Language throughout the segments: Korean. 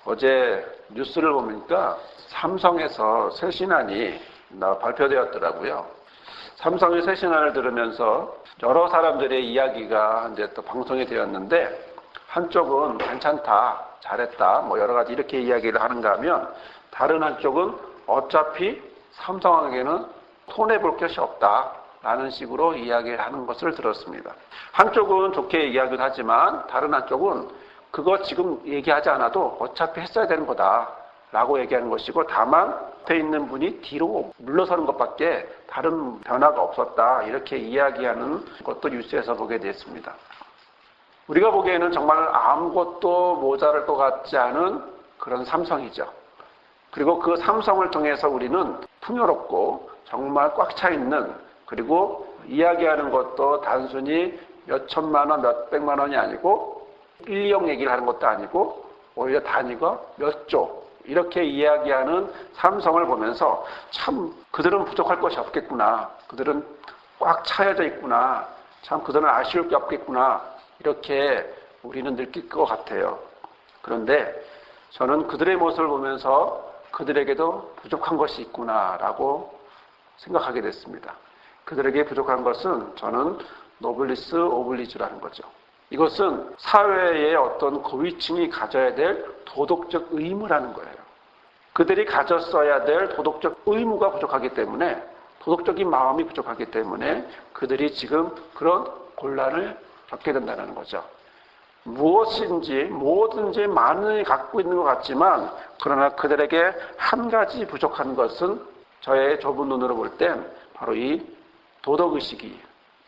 어제 뉴스를 보니까 삼성에서 새 신안이 발표되었더라고요. 삼성의 새 신안을 들으면서 여러 사람들의 이야기가 이제 또 방송이 되었는데, 한쪽은 괜찮다, 잘했다, 뭐 여러 가지 이렇게 이야기를 하는가 하면, 다른 한쪽은 어차피 삼성에게는 손해볼 것이 없다 라는 식으로 이야기를 하는 것을 들었습니다. 한쪽은 좋게 얘기하기도 하지만 다른 한쪽은 그거 지금 얘기하지 않아도 어차피 했어야 되는 거다 라고 얘기하는 것이고, 다만 앞에 있는 분이 뒤로 물러서는 것밖에 다른 변화가 없었다, 이렇게 이야기하는 것도 뉴스에서 보게 됐습니다. 우리가 보기에는 정말 아무것도 모자랄 것 같지 않은 그런 삼성이죠. 그리고 그 삼성을 통해서 우리는 풍요롭고 정말 꽉 차 있는, 그리고 이야기하는 것도 단순히 몇 천만 원, 몇 백만 원이 아니고 1, 2억 얘기를 하는 것도 아니고 오히려 단위가 몇 조, 이렇게 이야기하는 삼성을 보면서 참 그들은 부족할 것이 없겠구나, 그들은 꽉 차여져 있구나, 참 그들은 아쉬울 게 없겠구나, 이렇게 우리는 느낄 것 같아요. 그런데 저는 그들의 모습을 보면서 그들에게도 부족한 것이 있구나라고 생각하게 됐습니다. 그들에게 부족한 것은 저는 노블리스 오블리주라는 거죠. 이것은 사회의 어떤 고위층이 가져야 될 도덕적 의무라는 거예요. 그들이 가졌어야 될 도덕적 의무가 부족하기 때문에, 도덕적인 마음이 부족하기 때문에 그들이 지금 그런 곤란을 겪게 된다는 거죠. 무엇인지 뭐든지 많이 갖고 있는 것 같지만, 그러나 그들에게 한 가지 부족한 것은 저의 좁은 눈으로 볼 땐 바로 이 도덕의식이,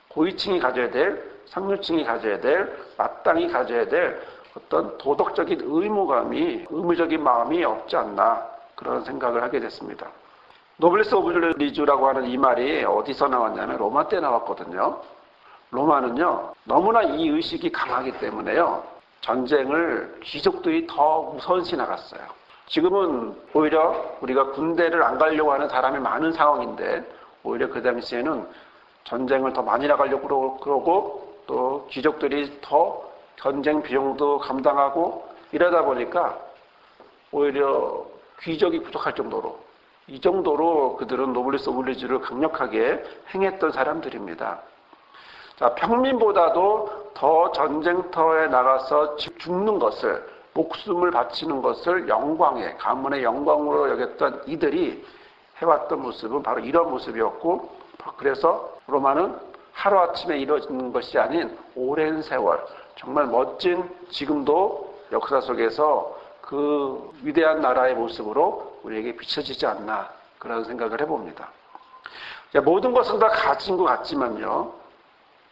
고위층이 가져야 될, 상류층이 가져야 될, 마땅히 가져야 될 어떤 도덕적인 의무적인 마음이 없지 않나, 그런 생각을 하게 됐습니다. 노블리스 오블리주라고 하는 이 말이 어디서 나왔냐면 로마 때 나왔거든요. 로마는요, 너무나 이 의식이 강하기 때문에요, 전쟁을 귀족들이 더 우선시 나갔어요. 지금은 오히려 우리가 군대를 안 가려고 하는 사람이 많은 상황인데, 오히려 그 당시에는 전쟁을 더 많이 나가려고 그러고, 또 귀족들이 더 전쟁 비용도 감당하고, 이러다 보니까 오히려 귀족이 부족할 정도로, 이 정도로 그들은 노블리스 오블리주를 강력하게 행했던 사람들입니다. 자, 평민보다도 더 전쟁터에 나가서 죽는 것을, 목숨을 바치는 것을 영광의, 가문의 영광으로 여겼던 이들이 해왔던 모습은 바로 이런 모습이었고, 그래서 로마는 하루아침에 이루어지는 것이 아닌 오랜 세월, 정말 멋진, 지금도 역사 속에서 그 위대한 나라의 모습으로 우리에게 비춰지지 않나, 그런 생각을 해봅니다. 모든 것은 다 가진 것 같지만요,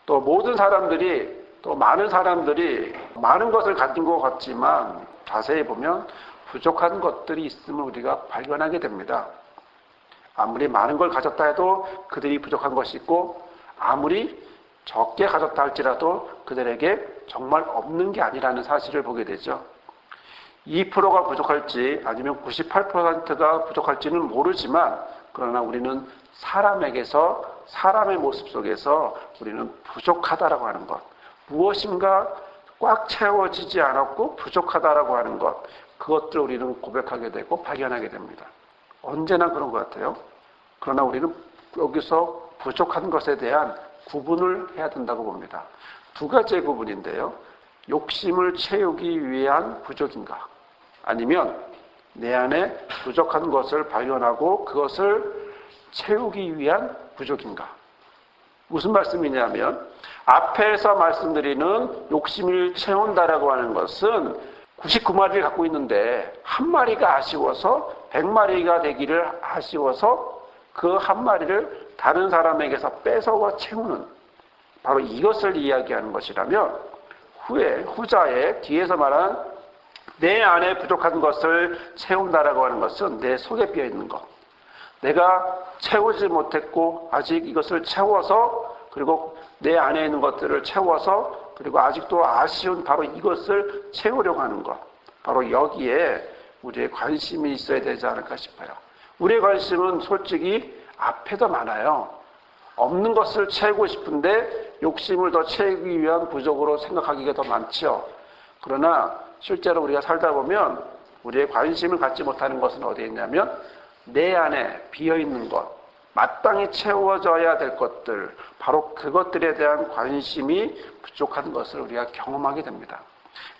또 모든 사람들이, 또 많은 사람들이 많은 것을 가진 것 같지만 자세히 보면 부족한 것들이 있음을 우리가 발견하게 됩니다. 아무리 많은 걸 가졌다 해도 그들이 부족한 것이 있고, 아무리 적게 가졌다 할지라도 그들에게 정말 없는 게 아니라는 사실을 보게 되죠. 2%가 부족할지 아니면 98%가 부족할지는 모르지만, 그러나 우리는 사람에게서, 사람의 모습 속에서 우리는 부족하다라고 하는 것, 무엇인가 꽉 채워지지 않았고 부족하다라고 하는 것, 그것들을 우리는 고백하게 되고 발견하게 됩니다. 언제나 그런 것 같아요. 그러나 우리는 여기서 부족한 것에 대한 구분을 해야 된다고 봅니다. 두 가지의 구분인데요. 욕심을 채우기 위한 부족인가, 아니면 내 안에 부족한 것을 발견하고 그것을 채우기 위한 부족인가. 무슨 말씀이냐면, 앞에서 말씀드리는 욕심을 채운다라고 하는 것은 99마리를 갖고 있는데 한 마리가 아쉬워서 100마리가 되기를 아쉬워서 그 한 마리를 다른 사람에게서 뺏어와 채우는, 바로 이것을 이야기하는 것이라면, 후자의 뒤에서 말한 내 안에 부족한 것을 채운다라고 하는 것은 내 속에 비어있는 것, 내가 채우지 못했고 아직 이것을 채워서, 그리고 내 안에 있는 것들을 채워서, 그리고 아직도 아쉬운 바로 이것을 채우려고 하는 것, 바로 여기에 우리의 관심이 있어야 되지 않을까 싶어요. 우리의 관심은 솔직히 앞에도 많아요. 없는 것을 채우고 싶은데 욕심을 더 채우기 위한 부족으로 생각하기가 더 많죠. 그러나 실제로 우리가 살다 보면 우리의 관심을 갖지 못하는 것은 어디에 있냐면 내 안에 비어있는 것, 마땅히 채워져야 될 것들, 바로 그것들에 대한 관심이 부족한 것을 우리가 경험하게 됩니다.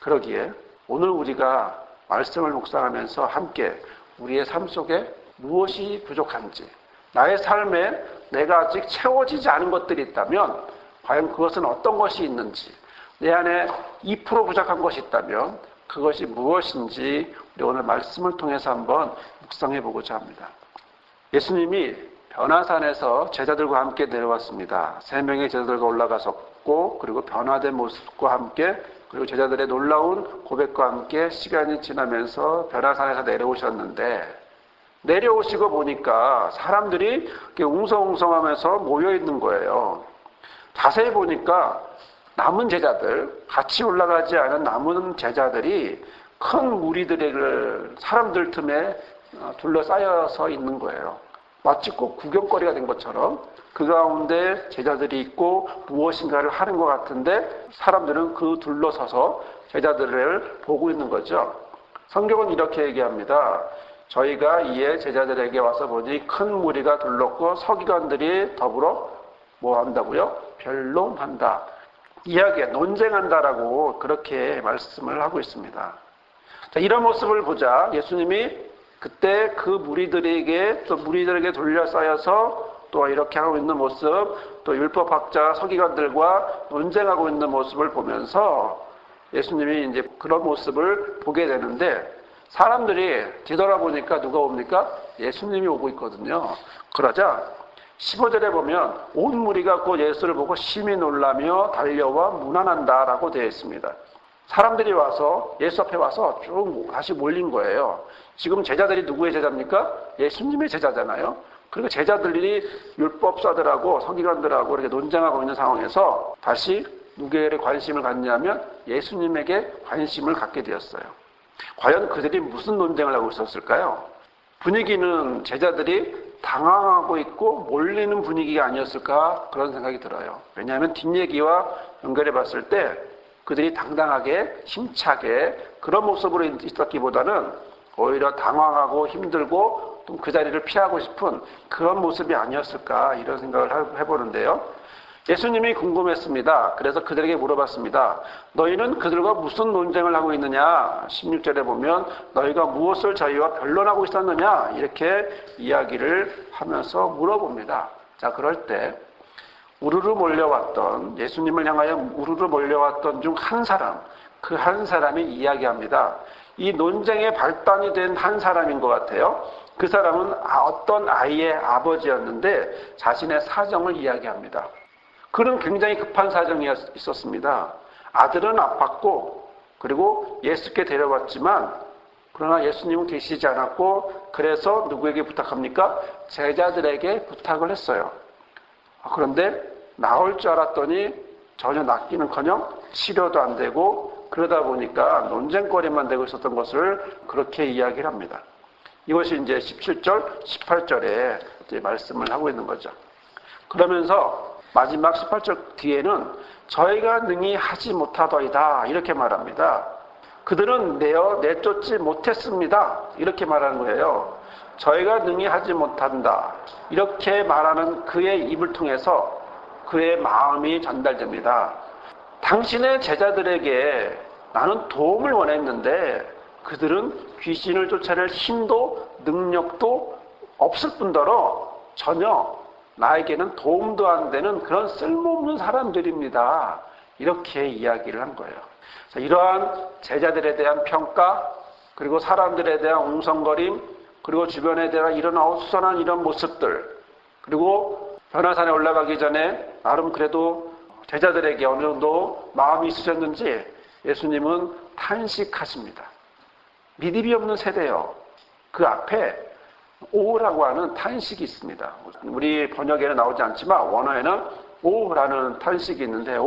그러기에 오늘 우리가 말씀을 묵상하면서 함께 우리의 삶 속에 무엇이 부족한지, 나의 삶에 내가 아직 채워지지 않은 것들이 있다면 과연 그것은 어떤 것이 있는지, 내 안에 2% 부족한 것이 있다면 그것이 무엇인지 우리 오늘 말씀을 통해서 한번 묵상해 보고자 합니다. 예수님이 변화산에서 제자들과 함께 내려왔습니다. 3명의 제자들과 올라가셨고, 그리고 변화된 모습과 함께, 그리고 제자들의 놀라운 고백과 함께 시간이 지나면서 변화산에서 내려오셨는데, 내려오시고 보니까 사람들이 웅성웅성하면서 모여있는 거예요. 자세히 보니까 남은 제자들, 같이 올라가지 않은 남은 제자들이 큰 무리들을 사람들 틈에 둘러싸여서 있는 거예요. 마치 꼭 구경거리가 된 것처럼 그 가운데 제자들이 있고 무엇인가를 하는 것 같은데 사람들은 그 둘러서서 제자들을 보고 있는 거죠. 성경은 이렇게 얘기합니다. 저희가 이에 제자들에게 와서 보니 큰 무리가 둘렀고 서기관들이 더불어 뭐 한다고요? 변론한다. 이야기에 논쟁한다라고 그렇게 말씀을 하고 있습니다. 자, 이런 모습을 보자 예수님이 그때 그 무리들에게 또 무리들에게 둘러싸여서 또 이렇게 하고 있는 모습, 또 율법학자 서기관들과 논쟁하고 있는 모습을 보면서 예수님이 이제 그런 모습을 보게 되는데 사람들이 뒤돌아보니까 누가 옵니까? 예수님이 오고 있거든요. 그러자 15절에 보면 온 무리가 곧 예수를 보고 심히 놀라며 달려와 문안한다라고 되어 있습니다. 사람들이 와서 예수 앞에 와서 쭉 다시 몰린 거예요. 지금 제자들이 누구의 제자입니까? 예수님의 제자잖아요. 그리고 제자들이 율법사들하고 서기관들하고 이렇게 논쟁하고 있는 상황에서 다시 누구에게 관심을 갖냐면 예수님에게 관심을 갖게 되었어요. 과연 그들이 무슨 논쟁을 하고 있었을까요? 분위기는 제자들이 당황하고 있고 몰리는 분위기가 아니었을까 그런 생각이 들어요. 왜냐하면 뒷얘기와 연결해 봤을 때 그들이 당당하게 힘차게 그런 모습으로 있었기보다는 오히려 당황하고 힘들고 또 그 자리를 피하고 싶은 그런 모습이 아니었을까 이런 생각을 해보는데요. 예수님이 궁금했습니다. 그래서 그들에게 물어봤습니다. 너희는 그들과 무슨 논쟁을 하고 있느냐? 16절에 보면 너희가 무엇을 저희와 변론하고 있었느냐? 이렇게 이야기를 하면서 물어봅니다. 자, 그럴 때 우르르 몰려왔던 예수님을 향하여 우르르 몰려왔던 중 한 사람, 그 한 사람이 이야기합니다. 이 논쟁의 발단이 된 한 사람인 것 같아요. 그 사람은 어떤 아이의 아버지였는데 자신의 사정을 이야기합니다. 그는 굉장히 급한 사정이 있었습니다. 아들은 아팠고 그리고 예수께 데려왔지만 그러나 예수님은 계시지 않았고 그래서 누구에게 부탁합니까? 제자들에게 부탁을 했어요. 그런데 나올 줄 알았더니 전혀 낫기는커녕 치료도 안 되고 그러다 보니까 논쟁거리만 되고 있었던 것을 그렇게 이야기를 합니다. 이것이 이제 17절, 18절에 이제 말씀을 하고 있는 거죠. 그러면서 마지막 18절 뒤에는 저희가 능히 하지 못하더이다 이렇게 말합니다. 그들은 내쫓지 못했습니다 이렇게 말하는 거예요. 저희가 능히 하지 못한다 이렇게 말하는 그의 입을 통해서 그의 마음이 전달됩니다. 당신의 제자들에게 나는 도움을 원했는데 그들은 귀신을 쫓아낼 힘도 능력도 없을 뿐더러 전혀 나에게는 도움도 안 되는 그런 쓸모없는 사람들입니다. 이렇게 이야기를 한 거예요. 이러한 제자들에 대한 평가, 그리고 사람들에 대한 웅성거림, 그리고 주변에 대한 이런 어수선한 이런 모습들, 그리고 변화산에 올라가기 전에 나름 그래도 제자들에게 어느 정도 마음이 있으셨는지 예수님은 탄식하십니다. 믿음이 없는 세대요. 그 앞에 오라고 하는 탄식이 있습니다. 우리 번역에는 나오지 않지만 원어에는 오라는 탄식이 있는데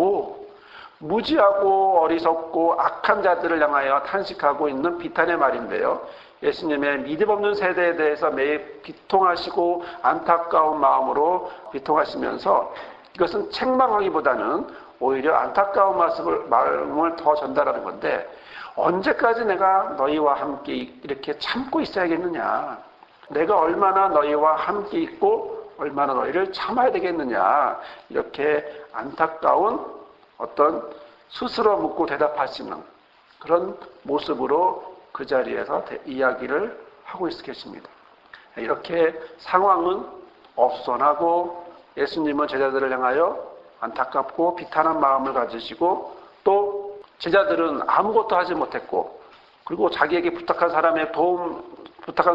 무지하고 어리석고 악한 자들을 향하여 탄식하고 있는 비탄의 말인데요. 예수님의 믿음 없는 세대에 대해서 매일 비통하시고 안타까운 마음으로 비통하시면서 이것은 책망하기보다는 오히려 안타까운 마음을 더 전달하는 건데 언제까지 내가 너희와 함께 이렇게 참고 있어야겠느냐. 내가 얼마나 너희와 함께 있고 얼마나 너희를 참아야 되겠느냐. 이렇게 안타까운 어떤 스스로 묻고 대답하시는 그런 모습으로 그 자리에서 이야기를 하고 있을 것입니다. 이렇게 상황은 어수선하고 예수님은 제자들을 향하여 안타깝고 비탄한 마음을 가지시고 또 제자들은 아무것도 하지 못했고 그리고 자기에게 부탁한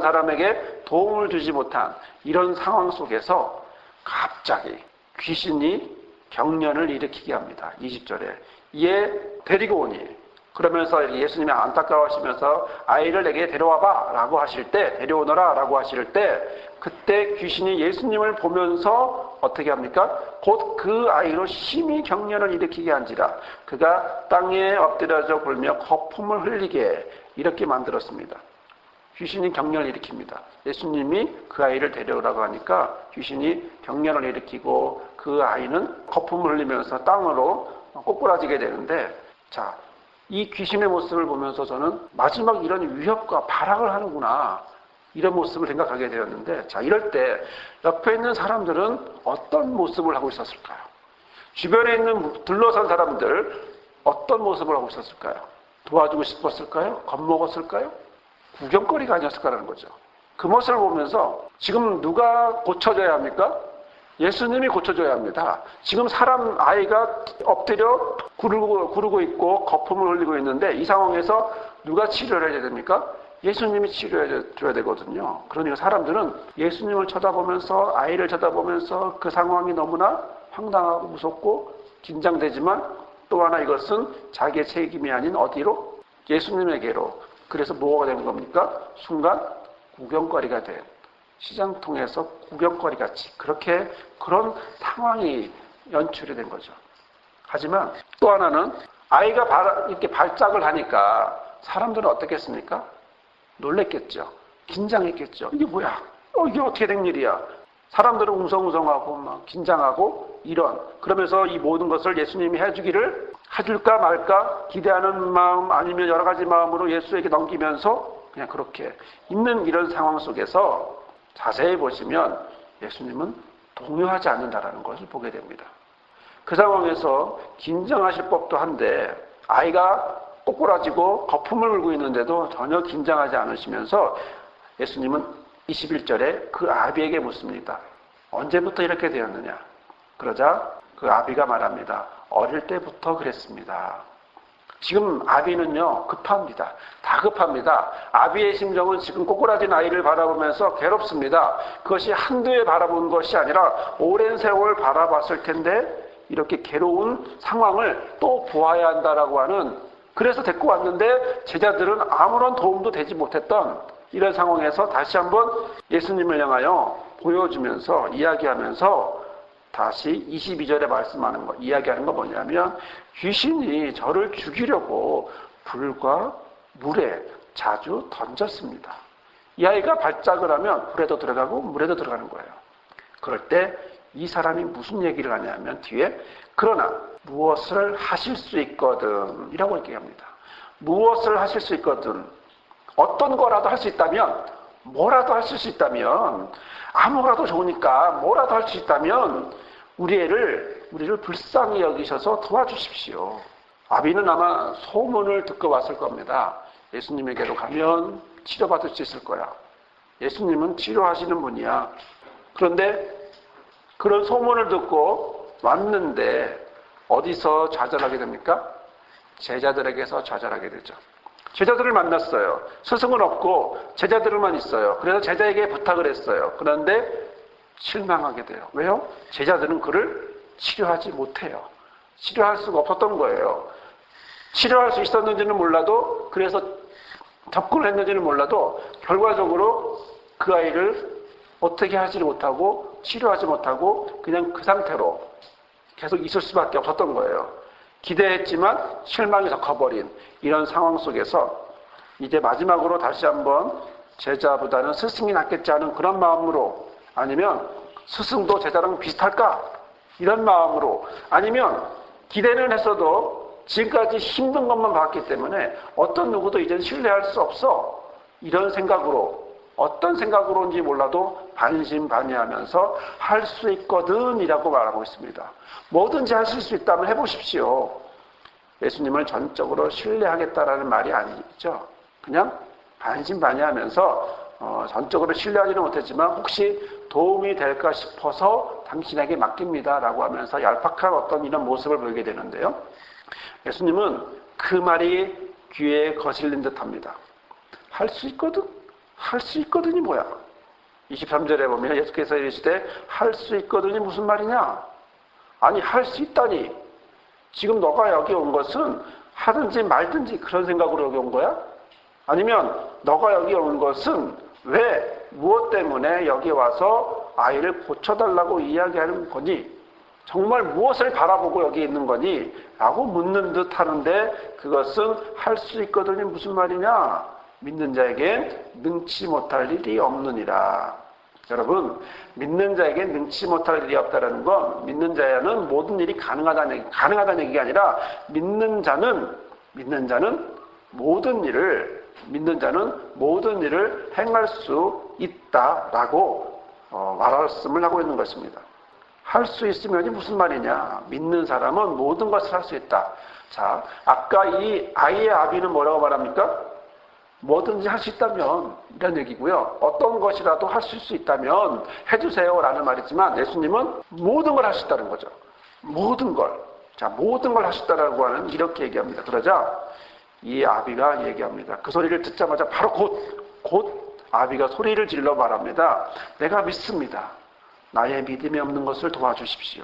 사람에게 도움을 주지 못한 이런 상황 속에서 갑자기 귀신이 경련을 일으키게 합니다. 20절에 얘 데리고 오니 그러면서 예수님이 안타까워하시면서 아이를 내게 데려와봐 라고 하실 때 데려오너라 라고 하실 때 그때 귀신이 예수님을 보면서 어떻게 합니까? 곧 그 아이로 심히 경련을 일으키게 한지라 그가 땅에 엎드려져 굴며 거품을 흘리게 이렇게 만들었습니다. 귀신이 경련을 일으킵니다. 예수님이 그 아이를 데려오라고 하니까 귀신이 경련을 일으키고 그 아이는 거품을 흘리면서 땅으로 꼬꾸라지게 되는데 자, 이 귀신의 모습을 보면서 저는 마지막 이런 위협과 발악을 하는구나 이런 모습을 생각하게 되었는데 자 이럴 때 옆에 있는 사람들은 어떤 모습을 하고 있었을까요? 주변에 있는 둘러싼 사람들 어떤 모습을 하고 있었을까요? 도와주고 싶었을까요? 겁먹었을까요? 구경거리가 아니었을까라는 거죠. 그 모습을 보면서 지금 누가 고쳐져야 합니까? 예수님이 고쳐줘야 합니다. 지금 아이가 엎드려 구르고 있고 거품을 흘리고 있는데 이 상황에서 누가 치료를 해야 됩니까? 예수님이 치료해줘야 되거든요. 그러니까 사람들은 예수님을 쳐다보면서 아이를 쳐다보면서 그 상황이 너무나 황당하고 무섭고 긴장되지만 또 하나 이것은 자기의 책임이 아닌 어디로? 예수님에게로. 그래서 뭐가 된 겁니까? 순간 구경거리가 된 시장통에서 구경거리같이 그런 상황이 연출이 된 거죠. 하지만 또 하나는 아이가 이렇게 발작을 하니까 사람들은 어떻겠습니까? 놀랬겠죠. 긴장했겠죠. 이게 뭐야? 이게 어떻게 된 일이야? 사람들은 웅성웅성하고 막 긴장하고 그러면서 이 모든 것을 예수님이 해줄까 말까 기대하는 마음 아니면 여러 가지 마음으로 예수에게 넘기면서 그냥 그렇게 있는 이런 상황 속에서 자세히 보시면 예수님은 동요하지 않는다라는 것을 보게 됩니다. 그 상황에서 긴장하실 법도 한데 아이가 꼬꾸라지고 거품을 물고 있는데도 전혀 긴장하지 않으시면서 예수님은 21절에 그 아비에게 묻습니다. 언제부터 이렇게 되었느냐? 그러자 그 아비가 말합니다. 어릴 때부터 그랬습니다. 지금 아비는요 급합니다. 다급합니다. 아비의 심정은 지금 꼬꾸라진 아이를 바라보면서 괴롭습니다. 그것이 한두에 바라본 것이 아니라 오랜 세월 바라봤을 텐데 이렇게 괴로운 상황을 또 보아야 한다라고 하는 그래서 데리고 왔는데 제자들은 아무런 도움도 되지 못했던 이런 상황에서 다시 한번 예수님을 향하여 보여주면서 이야기하면서 다시 22절에 이야기하는 거 뭐냐면 귀신이 저를 죽이려고 불과 물에 자주 던졌습니다. 이 아이가 발작을 하면 불에도 들어가고 물에도 들어가는 거예요. 그럴 때 이 사람이 무슨 얘기를 하냐면 뒤에 그러나 무엇을 하실 수 있거든 이라고 얘기합니다. 무엇을 하실 수 있거든 어떤 거라도 할 수 있다면 뭐라도 하실 수 있다면 아무거라도 좋으니까 뭐라도 할 수 있다면 우리를 불쌍히 여기셔서 도와주십시오. 아비는 아마 소문을 듣고 왔을 겁니다. 예수님에게로 가면 치료받을 수 있을 거야. 예수님은 치료하시는 분이야. 그런데 그런 소문을 듣고 왔는데 어디서 좌절하게 됩니까? 제자들에게서 좌절하게 되죠. 제자들을 만났어요. 스승은 없고 제자들만 있어요. 그래서 제자에게 부탁을 했어요. 그런데 실망하게 돼요. 왜요? 제자들은 그를 치료하지 못해요. 치료할 수가 없었던 거예요. 치료할 수 있었는지는 몰라도 그래서 접근을 했는지는 몰라도 결과적으로 그 아이를 어떻게 하지를 못하고 치료하지 못하고 그냥 그 상태로 계속 있을 수밖에 없었던 거예요. 기대했지만 실망이 더 커버린 이런 상황 속에서 이제 마지막으로 다시 한번 제자보다는 스승이 낫겠지 하는 그런 마음으로 아니면 스승도 제자랑 비슷할까? 이런 마음으로 아니면 기대는 했어도 지금까지 힘든 것만 봤기 때문에 어떤 누구도 이제는 신뢰할 수 없어. 이런 생각으로, 어떤 생각으로인지 몰라도 반신반의하면서 할 수 있거든 이라고 말하고 있습니다. 뭐든지 하실 수 있다면 해보십시오. 예수님을 전적으로 신뢰하겠다라는 말이 아니죠. 그냥 반신반의하면서 전적으로 신뢰하지는 못했지만 혹시 도움이 될까 싶어서 당신에게 맡깁니다 라고 하면서 얄팍한 어떤 이런 모습을 보이게 되는데요. 예수님은 그 말이 귀에 거슬린 듯합니다. 할 수 있거든? 할 수 있거든이 뭐야? 23절에 보면 예수께서 이르시되 할 수 있거든이 무슨 말이냐? 아니 할 수 있다니 지금 너가 여기 온 것은 하든지 말든지 그런 생각으로 여기 온 거야? 아니면 너가 여기 온 것은 왜 무엇 때문에 여기 와서 아이를 고쳐달라고 이야기하는 거니? 정말 무엇을 바라보고 여기 있는 거니? 라고 묻는 듯 하는데 그것은 할 수 있거든이 무슨 말이냐? 믿는 자에겐 능치 못할 일이 없느니라. 여러분, 믿는 자에게 능치 못할 일이 없다는 건 믿는 자는 모든 일이 가능하다는 얘기가 아니라 믿는 자는 모든 일을 행할 수 있다라고 말씀을 하고 있는 것입니다. 할 수 있으면이 무슨 말이냐? 믿는 사람은 모든 것을 할 수 있다. 자, 아까 이 아이의 아비는 뭐라고 말합니까? 뭐든지 할 수 있다면 이런 얘기고요. 어떤 것이라도 하실 수 있다면 해주세요 라는 말이지만 예수님은 모든 걸 할 수 있다는 거죠. 모든 걸. 자, 모든 걸 할 수 있다라고 하는 이렇게 얘기합니다. 그러자 이 아비가 얘기합니다. 그 소리를 듣자마자 바로 곧 아비가 소리를 질러 말합니다. 내가 믿습니다. 나의 믿음이 없는 것을 도와주십시오.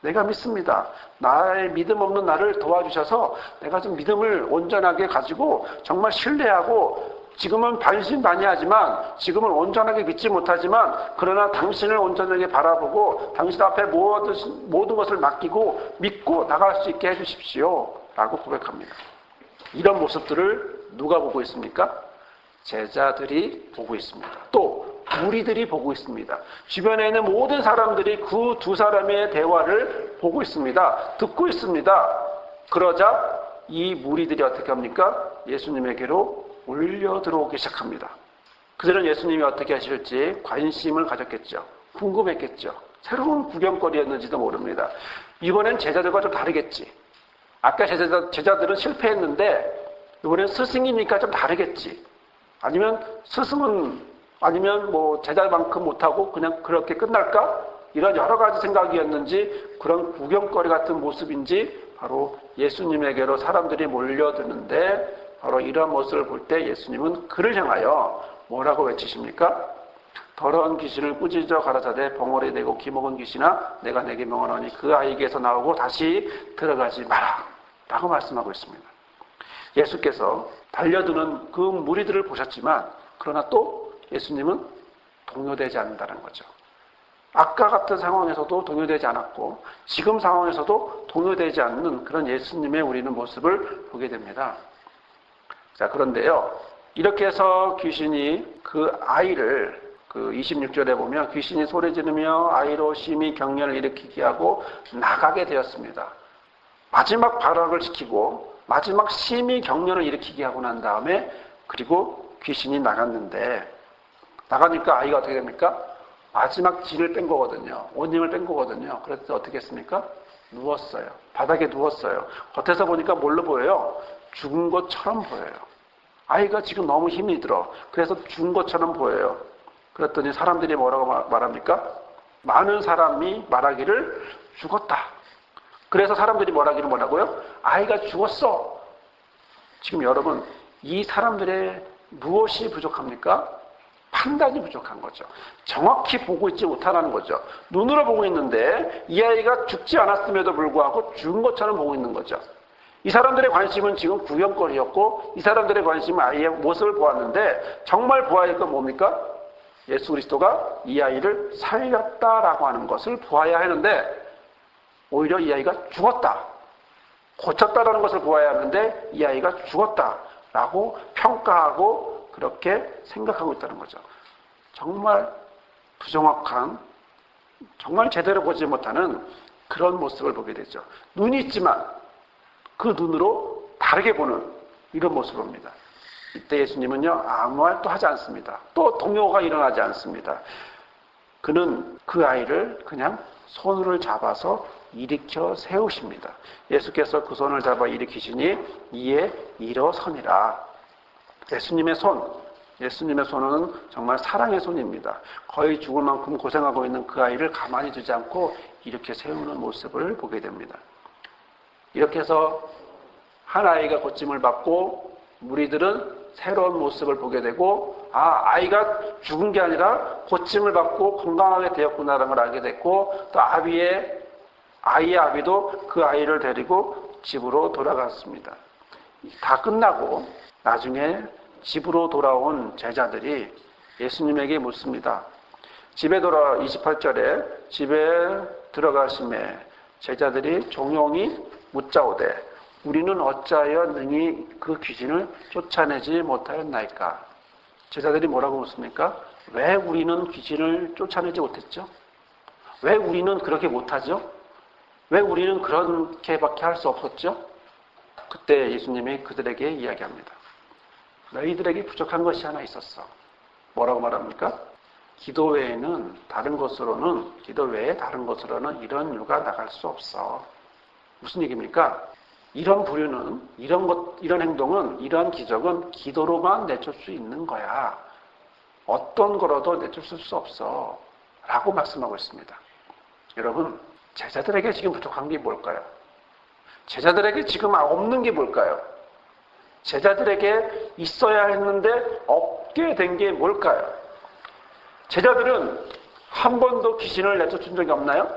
내가 믿습니다. 나의 믿음 없는 나를 도와주셔서 내가 좀 믿음을 온전하게 가지고 정말 신뢰하고 지금은 반신반의하지만 지금은 온전하게 믿지 못하지만 그러나 당신을 온전하게 바라보고 당신 앞에 모든 것을 맡기고 믿고 나갈 수 있게 해주십시오. 라고 고백합니다. 이런 모습들을 누가 보고 있습니까? 제자들이 보고 있습니다. 또 무리들이 보고 있습니다. 주변에 있는 모든 사람들이 그 두 사람의 대화를 보고 있습니다. 듣고 있습니다. 그러자 이 무리들이 어떻게 합니까? 예수님에게로 몰려 들어오기 시작합니다. 그들은 예수님이 어떻게 하실지 관심을 가졌겠죠. 궁금했겠죠. 새로운 구경거리였는지도 모릅니다. 이번엔 제자들과 좀 다르겠지. 아까 제자들은 실패했는데 이번엔 스승이니까 좀 다르겠지. 아니면 스승은 아니면 제자만큼 못하고 그냥 그렇게 끝날까? 이런 여러 가지 생각이었는지 그런 구경거리 같은 모습인지 바로 예수님에게로 사람들이 몰려드는데 바로 이런 모습을 볼 때 예수님은 그를 향하여 뭐라고 외치십니까? 더러운 귀신을 꾸짖어 가라사대 벙어리 내고 기먹은 귀신아 내가 내게 명하노니 그 아이에게서 나오고 다시 들어가지 마라 라고 말씀하고 있습니다. 예수께서 달려드는 그 무리들을 보셨지만 그러나 또 예수님은 동요되지 않는다는 거죠. 아까 같은 상황에서도 동요되지 않았고 지금 상황에서도 동요되지 않는 그런 예수님의 우리는 모습을 보게 됩니다. 자, 그런데요. 이렇게 해서 귀신이 그 아이를 26절에 보면 귀신이 소리 지르며 아이로 심히 경련을 일으키게 하고 나가게 되었습니다. 마지막 발악을 시키고 마지막 심히 경련을 일으키게 하고 난 다음에 그리고 귀신이 나갔는데 나가니까 아이가 어떻게 됩니까? 마지막 질을 뺀 거거든요. 온 힘을 뺀 거거든요. 그래서 어떻게 했습니까? 누웠어요. 바닥에 누웠어요. 겉에서 보니까 뭘로 보여요? 죽은 것처럼 보여요. 아이가 지금 너무 힘이 들어. 그래서 죽은 것처럼 보여요. 그랬더니 사람들이 뭐라고 말합니까? 많은 사람이 말하기를 죽었다. 그래서 사람들이 뭐라고요? 아이가 죽었어. 지금 여러분, 이 사람들의 무엇이 부족합니까? 판단이 부족한 거죠. 정확히 보고 있지 못하는 거죠. 눈으로 보고 있는데 이 아이가 죽지 않았음에도 불구하고 죽은 것처럼 보고 있는 거죠. 이 사람들의 관심은 지금 구경거리였고 이 사람들의 관심은 아이의 모습을 보았는데 정말 보아야 할 건 뭡니까? 예수 그리스도가 이 아이를 살렸다라고 하는 것을 보아야 하는데 오히려 이 아이가 죽었다. 고쳤다라는 것을 보아야 하는데 이 아이가 죽었다라고 평가하고 그렇게 생각하고 있다는 거죠. 정말 부정확한, 정말 제대로 보지 못하는 그런 모습을 보게 되죠. 눈이 있지만 그 눈으로 다르게 보는 이런 모습입니다. 이때 예수님은요, 아무 말도 하지 않습니다. 또 동요가 일어나지 않습니다. 그는 그 아이를 그냥 손을 잡아서 일으켜 세우십니다. 예수께서 그 손을 잡아 일으키시니 이에 일어서니라. 예수님의 손은 정말 사랑의 손입니다. 거의 죽을 만큼 고생하고 있는 그 아이를 가만히 두지 않고 이렇게 세우는 모습을 보게 됩니다. 이렇게 해서 한 아이가 고침을 받고 무리들은 새로운 모습을 보게 되고, 아이가 죽은 게 아니라 고침을 받고 건강하게 되었구나라는 걸 알게 됐고, 또 아이의 아비도 그 아이를 데리고 집으로 돌아갔습니다. 다 끝나고 나중에 집으로 돌아온 제자들이 예수님에게 묻습니다. 28절에 집에 들어가심에 제자들이 종용이 묻자오되 우리는 어찌하여 능히 그 귀신을 쫓아내지 못하였나이까? 제자들이 뭐라고 묻습니까? 왜 우리는 귀신을 쫓아내지 못했죠? 왜 우리는 그렇게 못하죠? 왜 우리는 그렇게밖에 할 수 없었죠? 그때 예수님이 그들에게 이야기합니다. 너희들에게 부족한 것이 하나 있었어. 뭐라고 말합니까? 기도 외에 다른 것으로는 이런 유가 나갈 수 없어. 무슨 얘기입니까? 이런 부류는, 이런 행동은, 이러한 기적은 기도로만 내줄 수 있는 거야. 어떤 거라도 내줄 수 없어. 라고 말씀하고 있습니다. 여러분, 제자들에게 지금 부족한 게 뭘까요? 제자들에게 지금 없는 게 뭘까요? 제자들에게 있어야 했는데 없게 된 게 뭘까요? 제자들은 한 번도 귀신을 내쫓은 적이 없나요?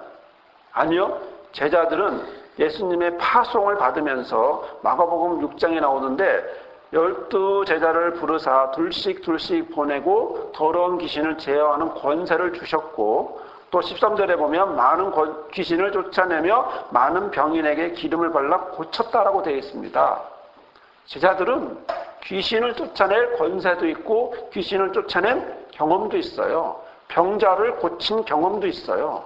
아니요. 제자들은 예수님의 파송을 받으면서 마가복음 6장에 나오는데 12제자를 부르사 둘씩 보내고 더러운 귀신을 제어하는 권세를 주셨고, 또 13절에 보면 많은 귀신을 쫓아내며 많은 병인에게 기름을 발라 고쳤다라고 되어 있습니다. 제자들은 귀신을 쫓아낼 권세도 있고 귀신을 쫓아낸 경험도 있어요. 병자를 고친 경험도 있어요.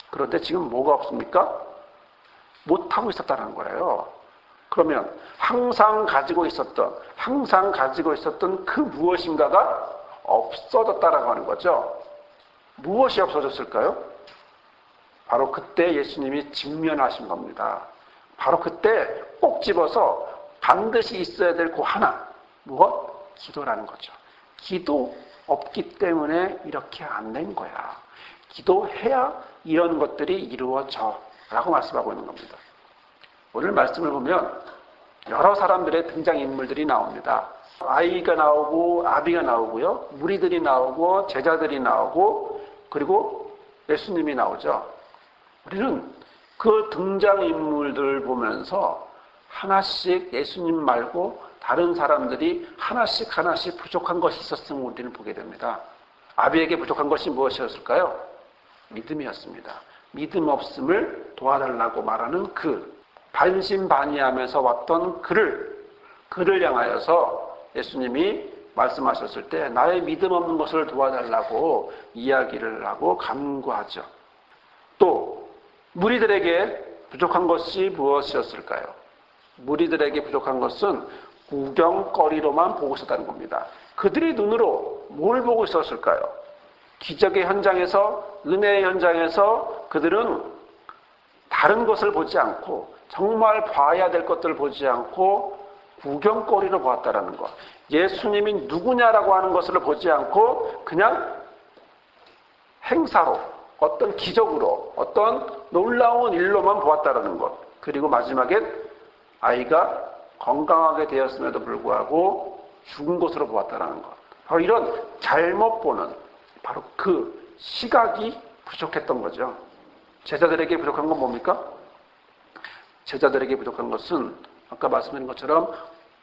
그런데 지금 뭐가 없습니까? 못하고 있었다는 거예요. 그러면 항상 가지고 있었던 그 무엇인가가 없어졌다라고 하는 거죠. 무엇이 없어졌을까요? 바로 그때 예수님이 직면하신 겁니다. 바로 그때 꼭 집어서 반드시 있어야 될 그 하나, 무엇? 기도라는 거죠. 기도 없기 때문에 이렇게 안 된 거야. 기도해야 이런 것들이 이루어져 라고 말씀하고 있는 겁니다. 오늘 말씀을 보면 여러 사람들의 등장인물들이 나옵니다. 아이가 나오고 아비가 나오고요. 무리들이 나오고 제자들이 나오고 그리고 예수님이 나오죠. 우리는 그 등장인물들 보면서 하나씩 예수님 말고 다른 사람들이 하나씩 부족한 것이 있었음을 우리는 보게 됩니다. 아비에게 부족한 것이 무엇이었을까요? 믿음이었습니다. 믿음 없음을 도와달라고 말하는 반신반의하면서 왔던 그를 향하여서 예수님이 말씀하셨을 때 나의 믿음 없는 것을 도와달라고 이야기를 하고 간구하죠. 또 무리들에게 부족한 것이 무엇이었을까요? 무리들에게 부족한 것은 구경거리로만 보고 있었다는 겁니다. 그들의 눈으로 뭘 보고 있었을까요? 기적의 현장에서, 은혜의 현장에서 그들은 다른 것을 보지 않고 정말 봐야 될 것들을 보지 않고 구경거리로 보았다라는 것. 예수님이 누구냐라고 하는 것을 보지 않고 그냥 행사로, 어떤 기적으로, 어떤 놀라운 일로만 보았다라는 것. 그리고 마지막에 아이가 건강하게 되었음에도 불구하고 죽은 것으로 보았다라는 것. 바로 이런 잘못 보는 바로 그 시각이 부족했던 거죠. 제자들에게 부족한 건 뭡니까? 제자들에게 부족한 것은 아까 말씀드린 것처럼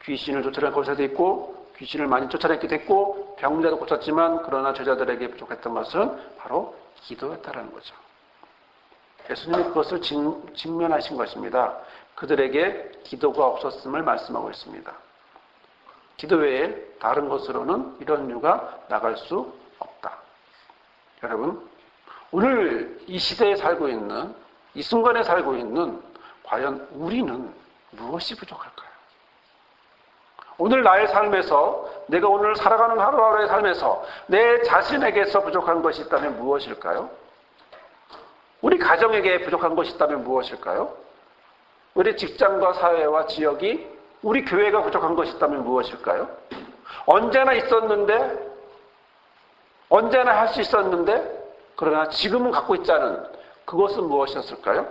귀신을 쫓아낼 권세도 있고 귀신을 많이 쫓아냈기도 했고 병자도 고쳤지만 그러나 제자들에게 부족했던 것은 바로 기도였다라는 거죠. 예수님이 그것을 직면하신 것입니다. 그들에게 기도가 없었음을 말씀하고 있습니다. 기도 외에 다른 것으로는 이런 유가 나갈 수 없다. 여러분, 오늘 이 시대에 살고 있는, 이 순간에 살고 있는 과연 우리는 무엇이 부족할까요? 오늘 나의 삶에서, 내가 오늘 살아가는 하루하루의 삶에서 내 자신에게서 부족한 것이 있다면 무엇일까요? 우리 가정에게 부족한 것이 있다면 무엇일까요? 우리 직장과 사회와 지역이, 우리 교회가 부족한 것이 있다면 무엇일까요? 언제나 있었는데, 언제나 할 수 있었는데, 그러나 지금은 갖고 있지 않은 그것은 무엇이었을까요?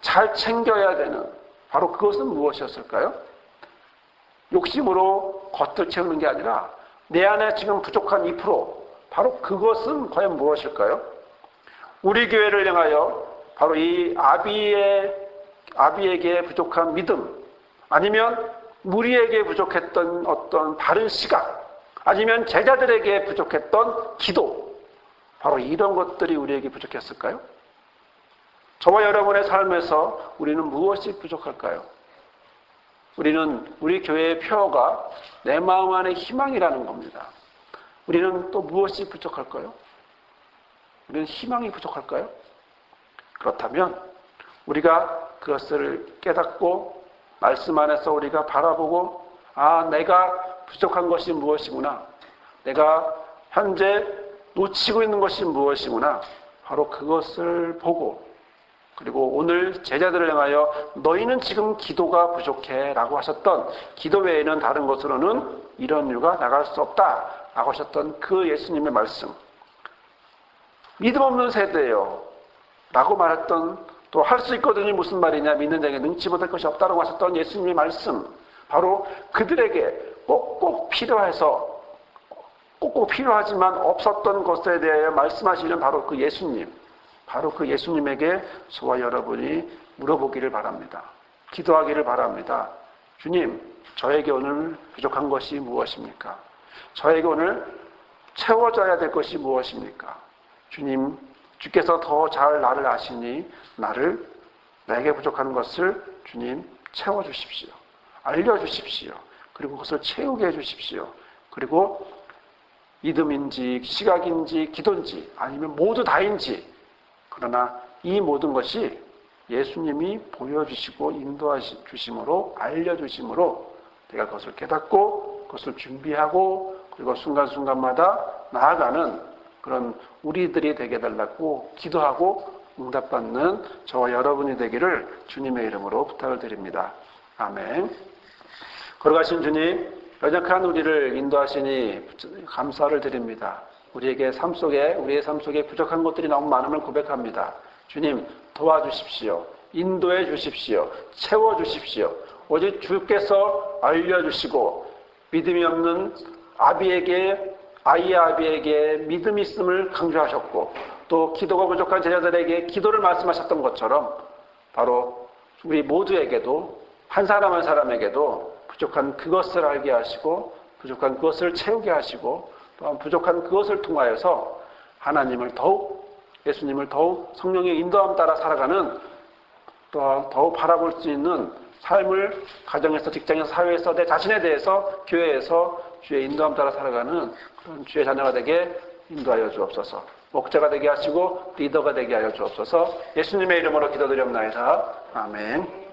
잘 챙겨야 되는 바로 그것은 무엇이었을까요? 욕심으로 겉을 채우는 게 아니라 내 안에 지금 부족한 2%, 바로 그것은 과연 무엇일까요? 우리 교회를 향하여 바로 이 아비에게 부족한 믿음, 아니면 무리에게 부족했던 어떤 바른 시각, 아니면 제자들에게 부족했던 기도, 바로 이런 것들이 우리에게 부족했을까요? 저와 여러분의 삶에서 우리는 무엇이 부족할까요? 우리는 우리 교회의 표어가 내 마음 안의 희망이라는 겁니다. 우리는 또 무엇이 부족할까요? 우리는 희망이 부족할까요? 그렇다면 우리가 그것을 깨닫고 말씀 안에서 우리가 바라보고, 내가 부족한 것이 무엇이구나, 내가 현재 놓치고 있는 것이 무엇이구나, 바로 그것을 보고, 그리고 오늘 제자들을 향하여 너희는 지금 기도가 부족해 라고 하셨던, 기도 외에는 다른 것으로는 이런 일과 나갈 수 없다 라고 하셨던 그 예수님의 말씀, 믿음 없는 세대예요 라고 말했던, 또 할 수 있거든요 무슨 말이냐, 믿는 자에게 능치 못할 것이 없다라고 하셨던 예수님의 말씀, 바로 그들에게 꼭꼭 필요해서, 꼭꼭 필요하지만 없었던 것에 대하여 말씀하시는 바로 그 예수님, 바로 그 예수님에게 저와 여러분이 물어보기를 바랍니다. 기도하기를 바랍니다. 주님, 저에게 오늘 부족한 것이 무엇입니까? 저에게 오늘 채워져야 될 것이 무엇입니까? 주님, 주께서 더 잘 나를 아시니 내게 부족한 것을 주님 채워주십시오. 알려주십시오. 그리고 그것을 채우게 해주십시오. 그리고 믿음인지 시각인지 기도인지 아니면 모두 다인지, 그러나 이 모든 것이 예수님이 보여주시고 인도해 주심으로, 알려주심으로 내가 그것을 깨닫고 그것을 준비하고 그리고 순간순간마다 나아가는 그런 우리들이 되게 해달라고 기도하고 응답받는 저와 여러분이 되기를 주님의 이름으로 부탁을 드립니다. 아멘. 걸어가신 주님, 연약한 우리를 인도하시니 감사를 드립니다. 우리의 삶 속에 부족한 것들이 너무 많음을 고백합니다. 주님, 도와주십시오. 인도해 주십시오. 채워주십시오. 오직 주께서 알려주시고 믿음이 없는 아이의 아비에게 믿음이 있음을 강조하셨고, 또 기도가 부족한 제자들에게 기도를 말씀하셨던 것처럼 바로 우리 모두에게도, 한 사람 한 사람에게도 부족한 그것을 알게 하시고 부족한 그것을 채우게 하시고, 또한 부족한 그것을 통하여서 하나님을 더욱, 예수님을 더욱 성령의 인도함 따라 살아가는, 또 더욱 바라볼 수 있는 삶을 가정에서, 직장에서, 사회에서, 내 자신에 대해서, 교회에서 주의 인도함 따라 살아가는 그런 주의 자녀가 되게 인도하여 주옵소서. 목자가 되게 하시고 리더가 되게 하여 주옵소서. 예수님의 이름으로 기도드렸나이다. 아멘.